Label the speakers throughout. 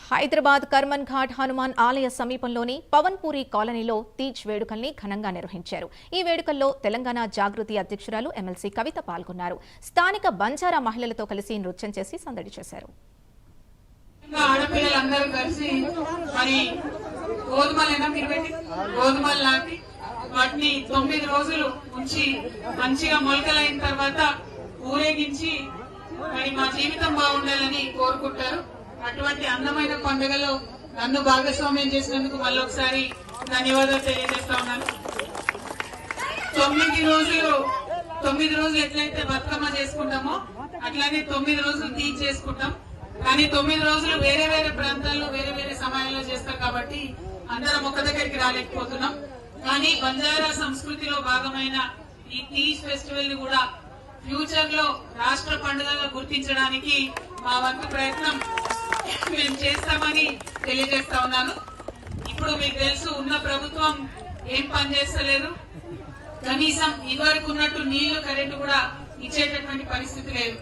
Speaker 1: హైదరాబాద్ కర్మన్ ఘాట్ హనుమాన్ ఆలయ సమీపంలోని పవన్పూరి కాలనీలో తీజ్ వేడుకల్ని ఘనంగా నిర్వహించారు. ఈ వేడుకల్లో తెలంగాణ జాగృతి అధ్యక్షురాలు ఎమ్మెల్సీ కవిత పాల్గొన్నారు. స్థానిక బంజారా మహిళలతో కలిసి నృత్యం చేసి సందడి చేశారు.
Speaker 2: వాటిని 9 రోజులు ఉంచి మంచిగా మొలకలైన తర్వాత ఊరేగించి మరి మా జీవితం బాగుండాలని కోరుకుంటారు. అటువంటి అందమైన పండుగలో నన్ను భాగస్వామ్యం చేసినందుకు మళ్ళొకసారి ధన్యవాదాలు తెలియజేస్తా ఉన్నాను. 9 రోజులు ఎట్లయితే బతుకమ్మ చేసుకుంటామో అట్లానే 9 రోజులు తీజ్ చేసుకుంటాం. కానీ 9 రోజులు వేరే వేరే ప్రాంతాల్లో వేరే వేరే సమయాల్లో చేస్తాం కాబట్టి అందరం ఒక దగ్గరికి రాలేకపోతున్నాం. కానీ బంజారా సంస్కృతిలో భాగమైన ఈ తీజ్ ఫెస్టివల్ ని కూడా ఫ్యూచర్ లో రాష్ట్ర పండుగగా గుర్తించడానికి మా వంతు ప్రయత్నం మేము చేస్తామని తెలియజేస్తా ఉన్నాను. ఇప్పుడు మీకు తెలుసు, ఉన్న ప్రభుత్వం ఏం పని చేస్తలేదు. కనీసం ఇదివరకు ఉన్నట్టు నీళ్లు కరెంటు కూడా ఇచ్చేటటువంటి పరిస్థితి లేదు.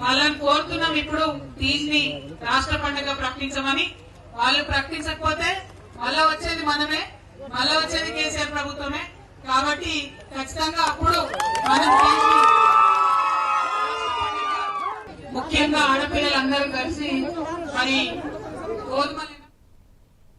Speaker 2: వాళ్ళని కోరుతున్నాం ఇప్పుడు తీజ్ ని రాష్ట్ర పండుగ ప్రకటించమని. వాళ్ళు ప్రకటించకపోతే మళ్ళా వచ్చేది మనమే, మళ్ళా వచ్చేది కేసీఆర్ ప్రభుత్వమే. కాబట్టి ఖచ్చితంగా అప్పుడు మనం ముఖ్యంగా ఆడపిల్లలందరూ కలిసి మరి గోధుమలు